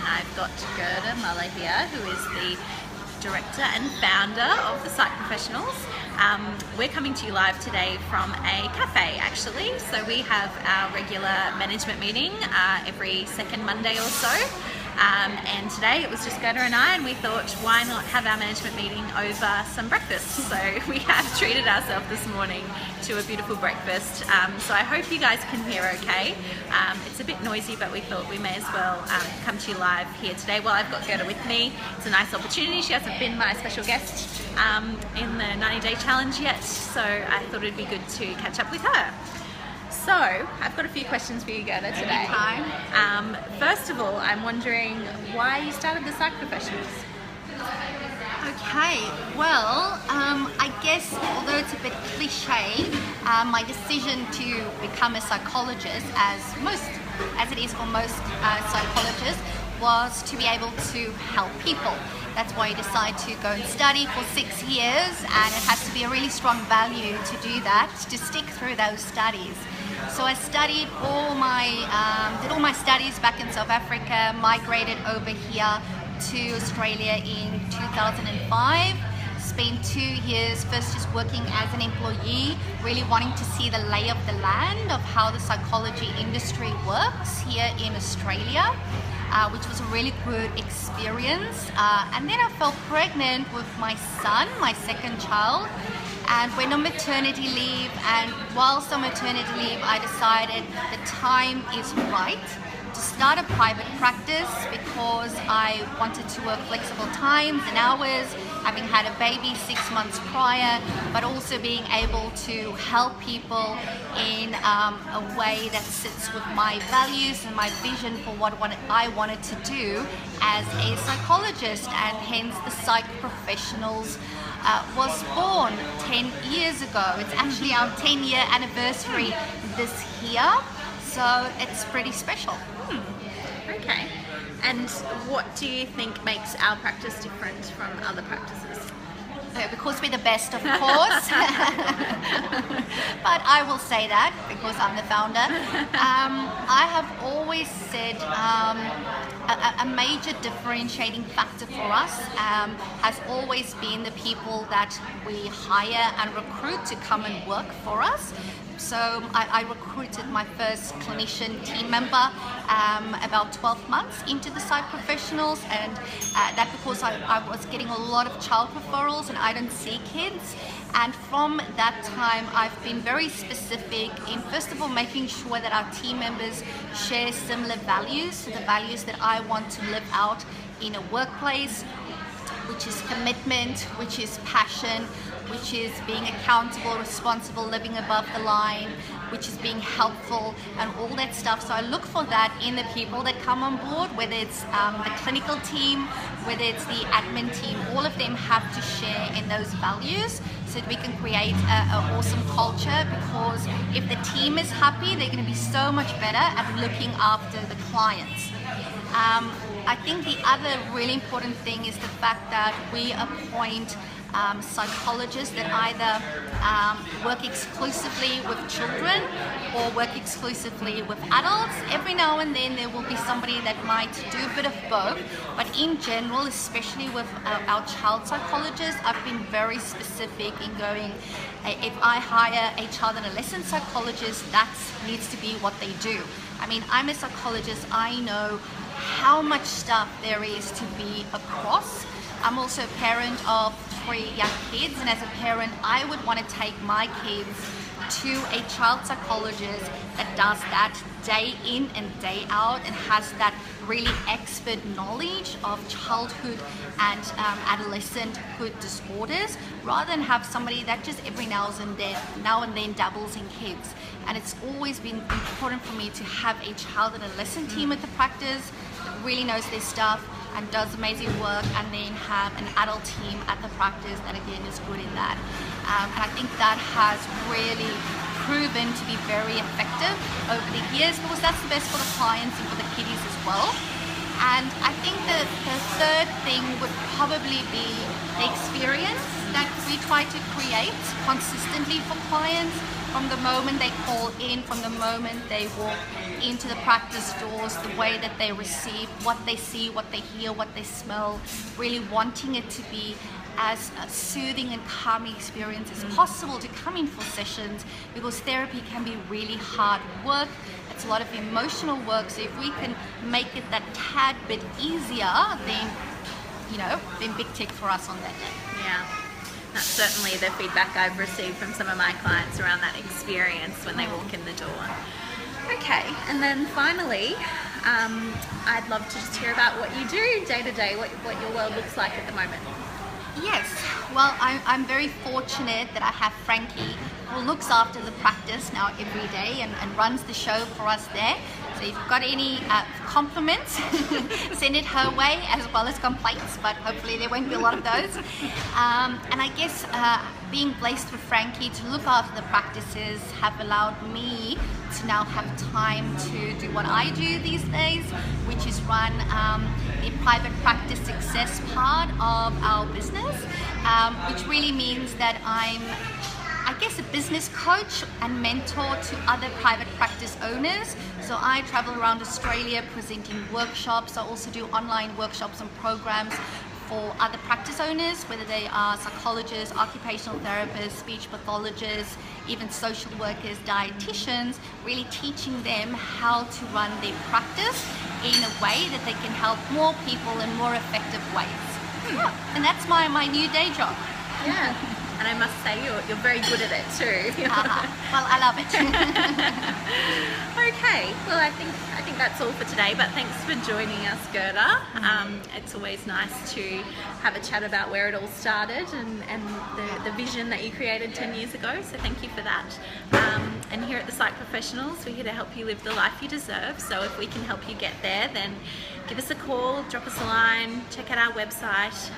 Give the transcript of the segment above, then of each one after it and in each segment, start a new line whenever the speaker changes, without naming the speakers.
and I've got Gerda Muller here, who is the director and founder of the Psych Professionals. We're coming to you live today from a cafe, actually. So we have our regular management meeting every second Monday or so. And today it was just Gerda and I, and we thought, why not have our management meeting over some breakfast? So we have treated ourselves this morning to a beautiful breakfast. So I hope you guys can hear okay. It's a bit noisy, but we thought we may as well come to you live here today. Well, I've got Gerda with me. It's a nice opportunity. She hasn't been my special guest in the 90-day challenge yet, so I thought it'd be good to catch up with her. So, I've got a few questions for you, Gerda, today. First of all, I'm wondering why you started the Psych Professionals.
Okay, well, I guess, although it's a bit cliche, my decision to become a psychologist, as it is for most psychologists, was to be able to help people. That's why you decide to go and study for 6 years, and it has to be a really strong value to do that, to stick through those studies. So I studied did all my studies back in South Africa, migrated over here to Australia in 2005. Spent 2 years first just working as an employee, really wanting to see the lay of the land of how the psychology industry works here in Australia, which was a really good experience. And then I fell pregnant with my son, my second child, and went on maternity leave. And whilst on maternity leave, I decided the time is right to start a private practice because I wanted to work flexible times and hours, having had a baby 6 months prior, but also being able to help people in a way that sits with my values and my vision for what I wanted to do as a psychologist, and hence the Psych Professionals was born 10 years ago. It's actually our 10-year anniversary this year, so it's pretty special.
Okay. And what do you think makes our practice different from other practices?
Because we're the best, of course. But I will say that because I'm the founder. I have always said a major differentiating factor for us has always been the people that we hire and recruit to come and work for us. So I recruited my first clinician team member about 12 months into the Psych Professionals, and that because I was getting a lot of child referrals and I don't see kids. And from that time, I've been very specific in, first of all, making sure that our team members share similar values, the values that I want to live out in a workplace, which is commitment, which is passion, which is being accountable, responsible, living above the line, which is being helpful, and all that stuff. So I look for that in the people that come on board, whether it's the clinical team, whether it's the admin team. All of them have to share in those values so that we can create an awesome culture, because if the team is happy, they're going to be so much better at looking after the clients. I think the other really important thing is the fact that we appoint psychologists that either work exclusively with children or work exclusively with adults. Every now and then there will be somebody that might do a bit of both, but in general, especially with our child psychologists, I've been very specific in going, if I hire a child and adolescent psychologist, that needs to be what they do. I mean, I'm a psychologist, I know how much stuff there is to be across. I'm also a parent of 3 young kids, and as a parent, I would want to take my kids to a child psychologist that does that day in and day out and has that really expert knowledge of childhood and adolescenthood disorders, rather than have somebody that just every now and then dabbles in kids. And it's always been important for me to have a child and adolescent team at the practice that really knows their stuff and does amazing work, and then have an adult team at the practice that again is good in that. And I think that has really proven to be very effective over the years, because that's the best for the clients and for the kiddies as well. And I think the third thing would probably be the experience that we try to create consistently for clients. from the moment they call in, from the moment they walk into the practice doors, the way that they receive, what they see, what they hear, what they smell, really wanting it to be as a soothing and calming experience as possible to come in for sessions, because therapy can be really hard work. It's a lot of emotional work, so if we can make it that tad bit easier, then big tick for us on that day.
Yeah. That's certainly the feedback I've received from some of my clients around that experience when they walk in the door. Okay, and then finally, I'd love to just hear about what you do day to day, what your world looks like at the moment.
Yes, well, I'm very fortunate that I have Frankie, who looks after the practice now every day and runs the show for us there. So if you've got any compliments, send it her way, as well as complaints, but hopefully there won't be a lot of those. And I guess being blessed with Frankie to look after the practices have allowed me to now have time to do what I do these days, which is run the private practice success part of our business, which really means that I'm, I guess, a business coach and mentor to other private practice owners. So I travel around Australia presenting workshops. I also do online workshops and programs for other practice owners, whether they are psychologists, occupational therapists, speech pathologists, even social workers, dietitians, really teaching them how to run their practice in a way that they can help more people in more effective ways. Yeah, and that's my new day job.
Yeah. And I must say you're very good at it too.
Well, I love it.
Okay, well I think that's all for today, but thanks for joining us, Gerda. It's always nice to have a chat about where it all started and the vision that you created 10 years ago, so thank you for that. And here at the Psych Professionals, we're here to help you live the life you deserve, so if we can help you get there, then give us a call, drop us a line, check out our website,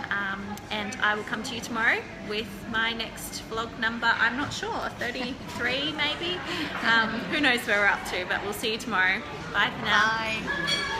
and I will come to you tomorrow with my next vlog number. I'm not sure, 33 maybe? Who knows where we're up to, but we'll see you tomorrow. Bye for now.
Bye.